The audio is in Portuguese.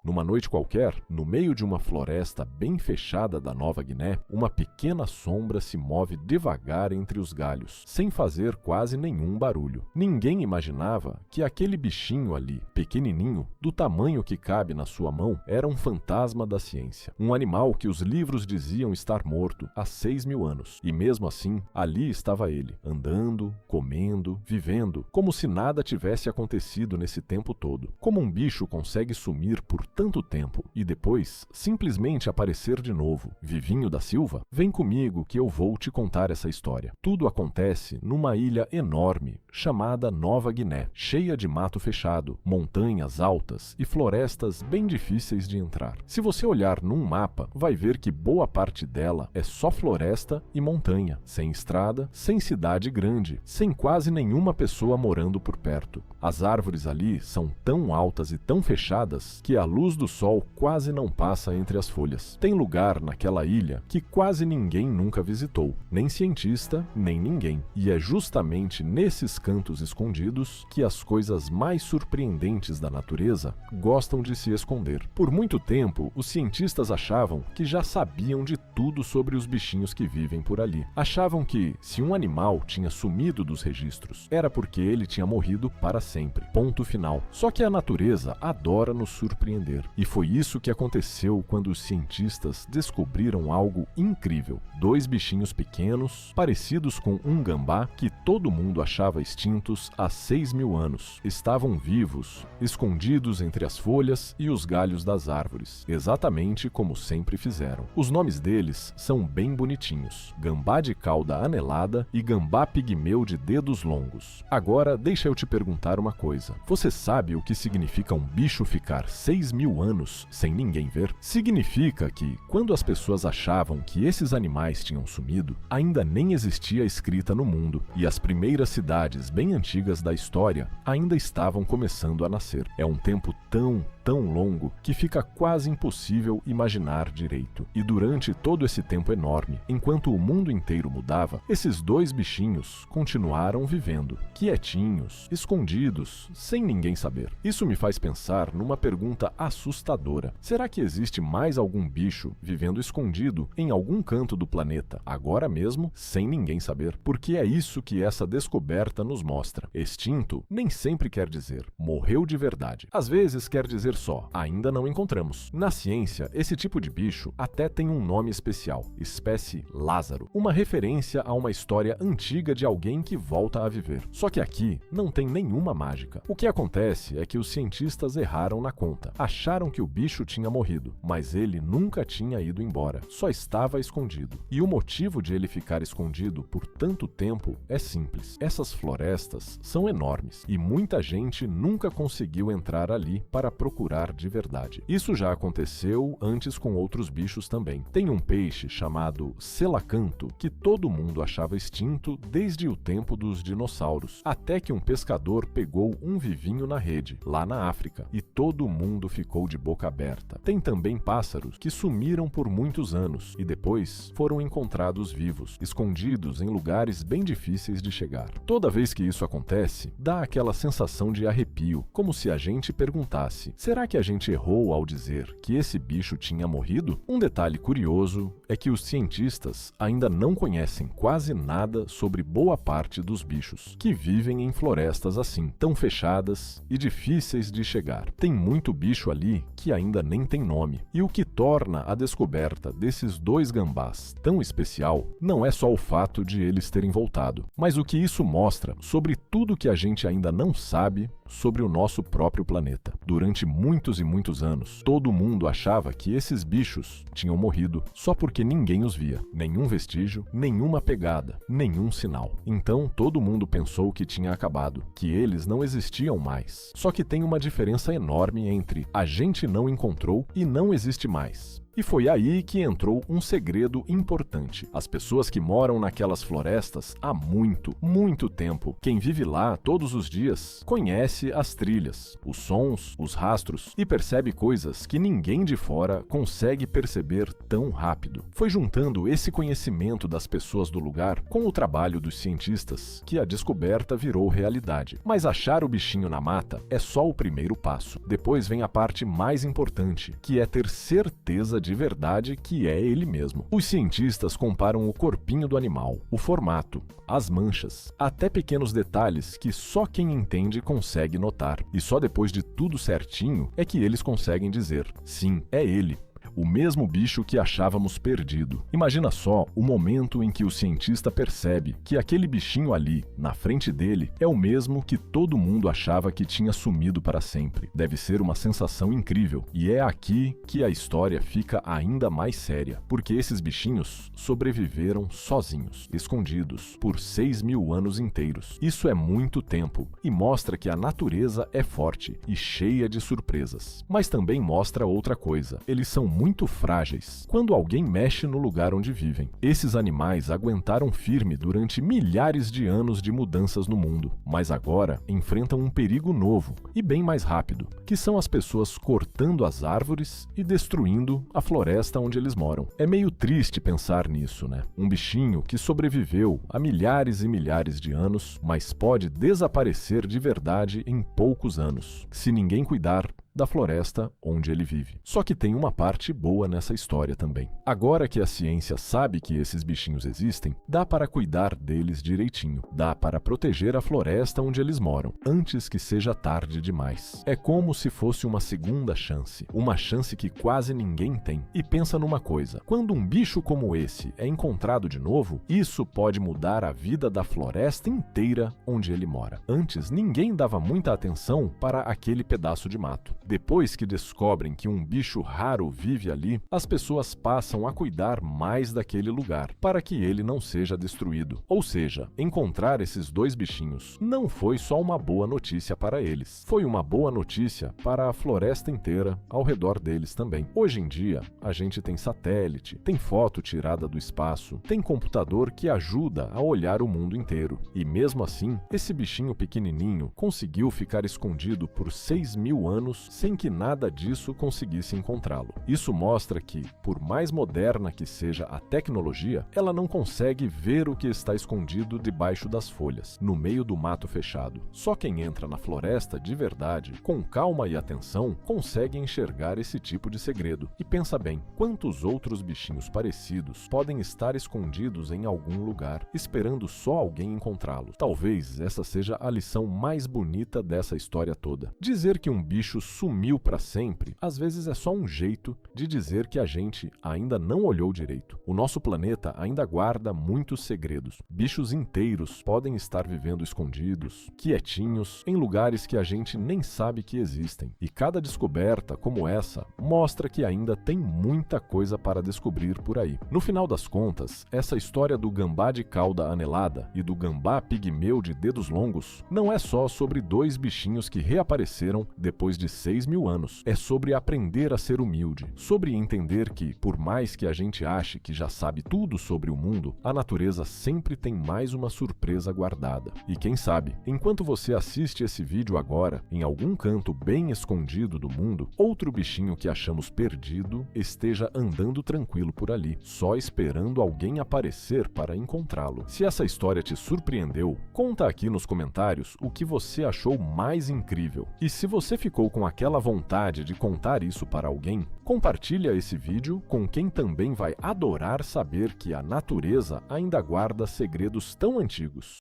Numa noite qualquer, no meio de uma floresta bem fechada da Nova Guiné, uma pequena sombra se move devagar entre os galhos, sem fazer quase nenhum barulho. Ninguém imaginava que aquele bichinho ali, pequenininho, do tamanho que cabe na sua mão, era um fantasma da ciência. Um animal que os livros diziam estar morto há 6.000 anos. E mesmo assim, ali estava ele, andando, comendo, vivendo, como se nada tivesse acontecido nesse tempo todo. Como um bicho consegue sumir por tanto tempo e depois simplesmente aparecer de novo? Vivinho da Silva? Vem comigo que eu vou te contar essa história. Tudo acontece numa ilha enorme chamada Nova Guiné, cheia de mato fechado, montanhas altas e florestas bem difíceis de entrar. Se você olhar num mapa, vai ver que boa parte dela é só floresta e montanha, sem estrada, sem cidade grande, sem quase nenhuma pessoa morando por perto. As árvores ali são tão altas e tão fechadas que a luz do sol quase não passa entre as folhas. Tem lugar naquela ilha que quase ninguém nunca visitou, nem cientista, nem ninguém. E é justamente nesses cantos escondidos que as coisas mais surpreendentes da natureza gostam de se esconder. Por muito tempo, os cientistas achavam que já sabiam de tudo sobre os bichinhos que vivem por ali. Achavam que, se um animal tinha sumido dos registros, era porque ele tinha morrido para sempre. Ponto final. Só que a natureza adora nos surpreender. E foi isso que aconteceu quando os cientistas descobriram algo incrível. 2 bichinhos pequenos, parecidos com um gambá, que todo mundo achava extintos há 6.000 anos. Estavam vivos, escondidos entre as folhas e os galhos das árvores, exatamente como sempre fizeram. Os nomes deles são bem bonitinhos: gambá de cauda anelada e gambá pigmeu de dedos longos. Agora, deixa eu te perguntar uma coisa. Você sabe o que significa um bicho ficar 6.000 anos sem ninguém ver? Significa que, quando as pessoas achavam que esses animais tinham sumido, ainda nem existia escrita no mundo, e as primeiras cidades bem antigas da história ainda estavam começando a nascer. É um tempo tão longo que fica quase impossível imaginar direito. E durante todo esse tempo enorme, enquanto o mundo inteiro mudava, esses 2 bichinhos continuaram vivendo, quietinhos, escondidos, sem ninguém saber. Isso me faz pensar numa pergunta assustadora. Será que existe mais algum bicho vivendo escondido em algum canto do planeta, agora mesmo, sem ninguém saber? Porque é isso que essa descoberta nos mostra. Extinto nem sempre quer dizer morreu de verdade. Às vezes quer dizer só, ainda não encontramos. Na ciência, esse tipo de bicho até tem um nome especial, espécie Lázaro, uma referência a uma história antiga de alguém que volta a viver. Só que aqui não tem nenhuma mágica. O que acontece é que os cientistas erraram na conta. Acharam que o bicho tinha morrido, mas ele nunca tinha ido embora, só estava escondido. E o motivo de ele ficar escondido por tanto tempo é simples. Essas florestas são enormes e muita gente nunca conseguiu entrar ali para procurar de verdade. Isso já aconteceu antes com outros bichos também. Tem um peixe chamado selacanto que todo mundo achava extinto desde o tempo dos dinossauros, até que um pescador pegou um vivinho na rede, lá na África, e todo mundo ficou de boca aberta. Tem também pássaros que sumiram por muitos anos e depois foram encontrados vivos, escondidos em lugares bem difíceis de chegar. Toda vez que isso acontece, dá aquela sensação de arrepio, como se a gente perguntasse: será que a gente errou ao dizer que esse bicho tinha morrido? Um detalhe curioso é que os cientistas ainda não conhecem quase nada sobre boa parte dos bichos que vivem em florestas assim, tão fechadas e difíceis de chegar. Tem muito bicho ali que ainda nem tem nome. E o que torna a descoberta desses 2 gambás tão especial não é só o fato de eles terem voltado, mas o que isso mostra sobre tudo que a gente ainda não sabe sobre o nosso próprio planeta. Durante muitos e muitos anos, todo mundo achava que esses bichos tinham morrido só porque ninguém os via. Nenhum vestígio, nenhuma pegada, nenhum sinal. Então todo mundo pensou que tinha acabado, que eles não existiam mais. Só que tem uma diferença enorme entre a gente não encontrou e não existe mais. E foi aí que entrou um segredo importante. As pessoas que moram naquelas florestas há muito, muito tempo, quem vive lá todos os dias, conhece as trilhas, os sons, os rastros e percebe coisas que ninguém de fora consegue perceber tão rápido. Foi juntando esse conhecimento das pessoas do lugar com o trabalho dos cientistas que a descoberta virou realidade. Mas achar o bichinho na mata é só o primeiro passo. Depois vem a parte mais importante, que é ter certeza de verdade que é ele mesmo. Os cientistas comparam o corpinho do animal, o formato, as manchas, até pequenos detalhes que só quem entende consegue notar. E só depois de tudo certinho é que eles conseguem dizer: sim, é ele. O mesmo bicho que achávamos perdido. Imagina só o momento em que o cientista percebe que aquele bichinho ali, na frente dele, é o mesmo que todo mundo achava que tinha sumido para sempre. Deve ser uma sensação incrível. E é aqui que a história fica ainda mais séria, porque esses bichinhos sobreviveram sozinhos, escondidos, por 6.000 anos inteiros. Isso é muito tempo e mostra que a natureza é forte e cheia de surpresas. Mas também mostra outra coisa. Eles são muito frágeis quando alguém mexe no lugar onde vivem. Esses animais aguentaram firme durante milhares de anos de mudanças no mundo, mas agora enfrentam um perigo novo e bem mais rápido, que são as pessoas cortando as árvores e destruindo a floresta onde eles moram. É meio triste pensar nisso, né? Um bichinho que sobreviveu há milhares e milhares de anos, mas pode desaparecer de verdade em poucos anos, se ninguém cuidar da floresta onde ele vive. Só que tem uma parte boa nessa história também. Agora que a ciência sabe que esses bichinhos existem, dá para cuidar deles direitinho. Dá para proteger a floresta onde eles moram, antes que seja tarde demais. É como se fosse uma segunda chance. Uma chance que quase ninguém tem. E pensa numa coisa. Quando um bicho como esse é encontrado de novo, isso pode mudar a vida da floresta inteira onde ele mora. Antes, ninguém dava muita atenção para aquele pedaço de mato. Depois que descobrem que um bicho raro vive ali, as pessoas passam a cuidar mais daquele lugar, para que ele não seja destruído. Ou seja, encontrar esses dois bichinhos não foi só uma boa notícia para eles, foi uma boa notícia para a floresta inteira ao redor deles também. Hoje em dia, a gente tem satélite, tem foto tirada do espaço, tem computador que ajuda a olhar o mundo inteiro. E mesmo assim, esse bichinho pequenininho conseguiu ficar escondido por 6.000 anos sem que nada disso conseguisse encontrá-lo. Isso mostra que, por mais moderna que seja a tecnologia, ela não consegue ver o que está escondido debaixo das folhas, no meio do mato fechado. Só quem entra na floresta de verdade, com calma e atenção, consegue enxergar esse tipo de segredo. E pensa bem, quantos outros bichinhos parecidos podem estar escondidos em algum lugar, esperando só alguém encontrá-lo? Talvez essa seja a lição mais bonita dessa história toda. Dizer que um bicho sumiu para sempre, às vezes é só um jeito de dizer que a gente ainda não olhou direito. O nosso planeta ainda guarda muitos segredos. Bichos inteiros podem estar vivendo escondidos, quietinhos, em lugares que a gente nem sabe que existem. E cada descoberta como essa mostra que ainda tem muita coisa para descobrir por aí. No final das contas, essa história do gambá de cauda anelada e do gambá pigmeu de dedos longos não é só sobre dois bichinhos que reapareceram depois de 6.000 anos. É sobre aprender a ser humilde, sobre entender que, por mais que a gente ache que já sabe tudo sobre o mundo, a natureza sempre tem mais uma surpresa guardada. E quem sabe, enquanto você assiste esse vídeo agora, em algum canto bem escondido do mundo, outro bichinho que achamos perdido esteja andando tranquilo por ali, só esperando alguém aparecer para encontrá-lo. Se essa história te surpreendeu, conta aqui nos comentários o que você achou mais incrível. E se você ficou com aquela vontade de contar isso para alguém, compartilha esse vídeo com quem também vai adorar saber que a natureza ainda guarda segredos tão antigos.